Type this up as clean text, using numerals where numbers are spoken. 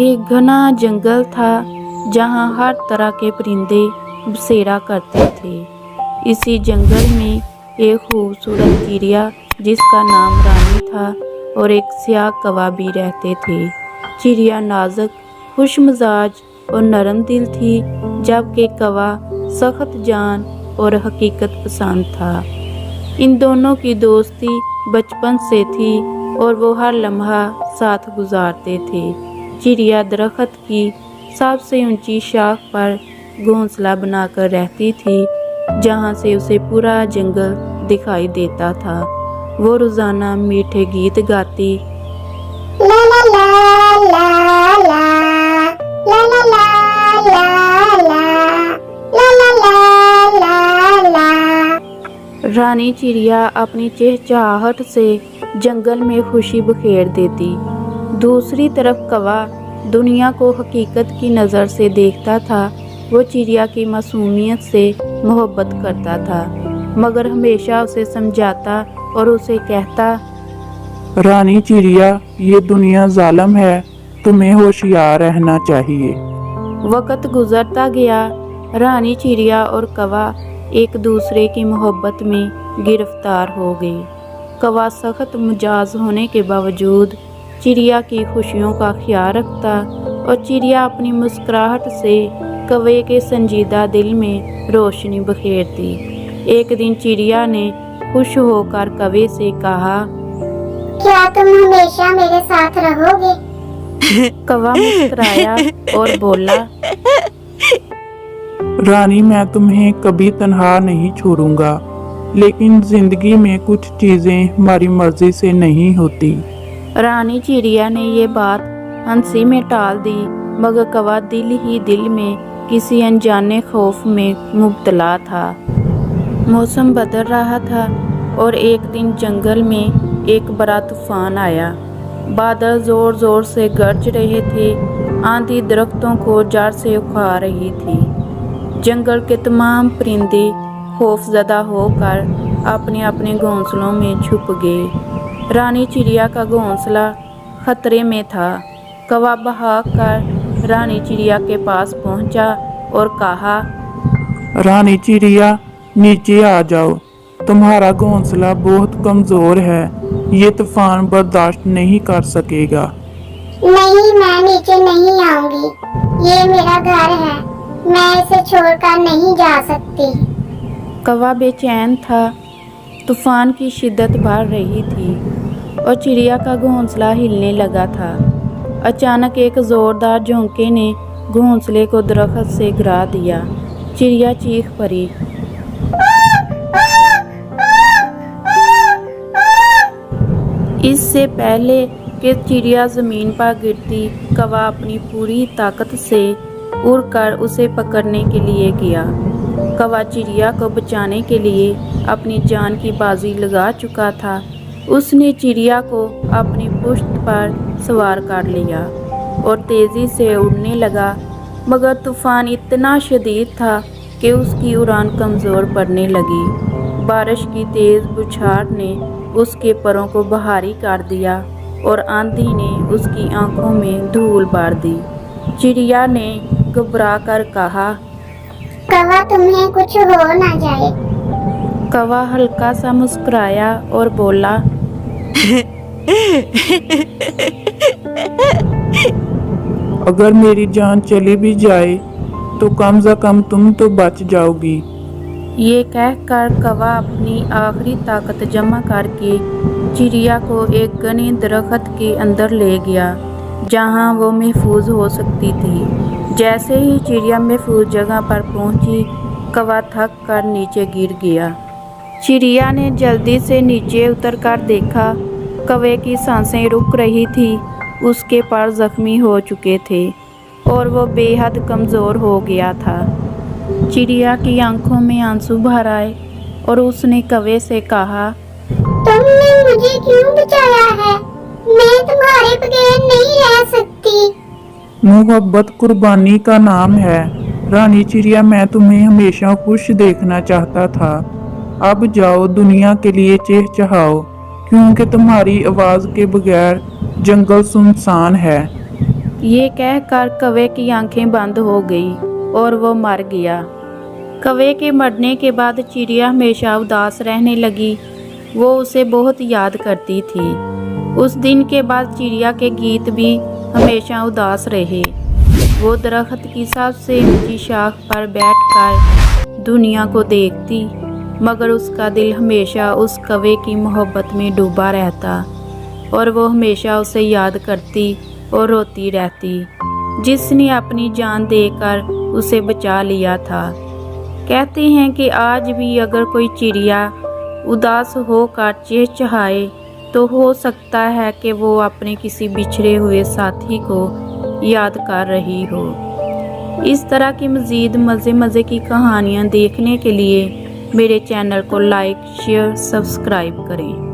एक घना जंगल था जहाँ हर तरह के परिंदे बसेरा करते थे। इसी जंगल में एक खूबसूरत चिड़िया जिसका नाम रानी था और एक स्याह कौवा भी रहते थे। चिड़िया नाजुक, खुश मिजाज और नरम दिल थी, जबकि कौवा सख्त जान और हकीकत पसंद था। इन दोनों की दोस्ती बचपन से थी और वो हर लम्हा साथ गुजारते थे। चिड़िया दरख्त की सबसे ऊंची शाख पर घोंसला बनाकर रहती थी, जहाँ से उसे पूरा जंगल दिखाई देता था। वो रोजाना मीठे गीत गाती, ला ला ला ला ला ला ला ला ला ला ला ला ला। रानी चिड़िया अपनी चहचहाहट से जंगल में खुशी बखेर देती। दूसरी तरफ कौवा दुनिया को हकीकत की नज़र से देखता था। वो चिड़िया की मासूमियत से मोहब्बत करता था, मगर हमेशा उसे समझाता और उसे कहता, रानी चिड़िया, ये दुनिया जालिम है, तुम्हें होशियार रहना चाहिए। वक्त गुजरता गया। रानी चिड़िया और कौवा एक दूसरे की मोहब्बत में गिरफ्तार हो गए। कौवा सख्त मिजाज होने के बावजूद चिड़िया की खुशियों का ख्याल रखता और चिड़िया अपनी मुस्कुराहट से कौवे के संजीदा दिल में रोशनी बखेरती। एक दिन चिड़िया ने खुश होकर कौवे से कहा, क्या तुम हमेशा मेरे साथ रहोगे? कौवा मुस्कुराया और बोला, रानी, मैं तुम्हें कभी तन्हा नहीं छोड़ूंगा, लेकिन जिंदगी में कुछ चीजें हमारी मर्जी से नहीं होती। रानी चिड़िया ने ये बात हंसी में टाल दी, मगर कौवा दिल ही दिल में किसी अनजाने खौफ में मुब्तला था। मौसम बदल रहा था और एक दिन जंगल में एक बड़ा तूफान आया। बादल जोर जोर से गरज रहे थे। आंधी दरख्तों को जड़ से उखाड़ रही थी। जंगल के तमाम परिंदे खौफजदा होकर अपने अपने घोंसलों में छुप गए। रानी चिड़िया का घोंसला खतरे में था। कौवा भाग कर रानी चिड़िया के पास पहुंचा और कहा, रानी चिड़िया, नीचे आ जाओ, तुम्हारा घोंसला बहुत कमजोर है, ये तूफान बर्दाश्त नहीं कर सकेगा। नहीं, मैं नीचे नहीं आऊंगी। ये मेरा घर है, मैं इसे छोड़कर नहीं जा सकती। कौवा बेचैन था। तूफान की शिद्दत बढ़ रही थी और चिड़िया का घोंसला हिलने लगा था। अचानक एक जोरदार झोंके ने घोंसले को दरख्त से गिरा दिया। चिड़िया चीख पड़ी। इससे पहले कि चिड़िया जमीन पर गिरती, कौवा अपनी पूरी ताकत से उड़कर उसे पकड़ने के लिए गया। कौवा चिड़िया को बचाने के लिए अपनी जान की बाजी लगा चुका था। उसने चिड़िया को अपनी पुश्त पर सवार कर लिया और तेज़ी से उड़ने लगा, मगर तूफान इतना शदीद था कि उसकी उड़ान कमज़ोर पड़ने लगी। बारिश की तेज़ बौछार ने उसके परों को भारी कर दिया और आंधी ने उसकी आंखों में धूल भर दी। चिड़िया ने घबरा कर कहा, कौवा, तुम्हें कुछ हो ना जाए। कौवा हल्का सा मुस्कुराया और बोला, अगर मेरी जान चली भी जाए तो कम से कम तुम तो बच जाओगी। ये कहकर कौवा अपनी आखिरी ताकत जमा करके चिड़िया को एक घने दरख्त के अंदर ले गया, जहाँ वो महफूज हो सकती थी। जैसे ही चिड़िया महफूज जगह पर पहुंची, कौवा थक कर नीचे गिर गया। चिड़िया ने जल्दी से नीचे उतरकर देखा। कौवे की सांसें रुक रही थी, उसके पर जख्मी हो चुके थे और वो बेहद कमज़ोर हो गया था। चिड़िया की आंखों में आंसू भर आए और उसने कौवे से कहा, तुमने मुझे क्यों बचाया है? मैं तुम्हारे बगैर नहीं रह सकती। मोहब्बत कुर्बानी का नाम है। रानी चिड़िया, मैं तुम्हें हमेशा खुश देखना चाहता था। अब जाओ, दुनिया के लिए चहचहाओ, क्योंकि तुम्हारी आवाज के बगैर जंगल सुनसान है। ये कहकर कौवे की आंखें बंद हो गई और वो मर गया। कौवे के मरने के बाद चिड़िया हमेशा उदास रहने लगी। वो उसे बहुत याद करती थी। उस दिन के बाद चिड़िया के गीत भी हमेशा उदास रहे। वो दरख्त की सबसे ऊंची शाख पर बैठकर दुनिया को देखती, मगर उसका दिल हमेशा उस कौवे की मोहब्बत में डूबा रहता और वो हमेशा उसे याद करती और रोती रहती, जिसने अपनी जान देकर उसे बचा लिया था। कहते हैं कि आज भी अगर कोई चिड़िया उदास होकर चहचहाए तो हो सकता है कि वो अपने किसी बिछड़े हुए साथी को याद कर रही हो। इस तरह की मज़ीद मज़े की कहानियाँ देखने के लिए मेरे चैनल को लाइक, शेयर, सब्सक्राइब करें।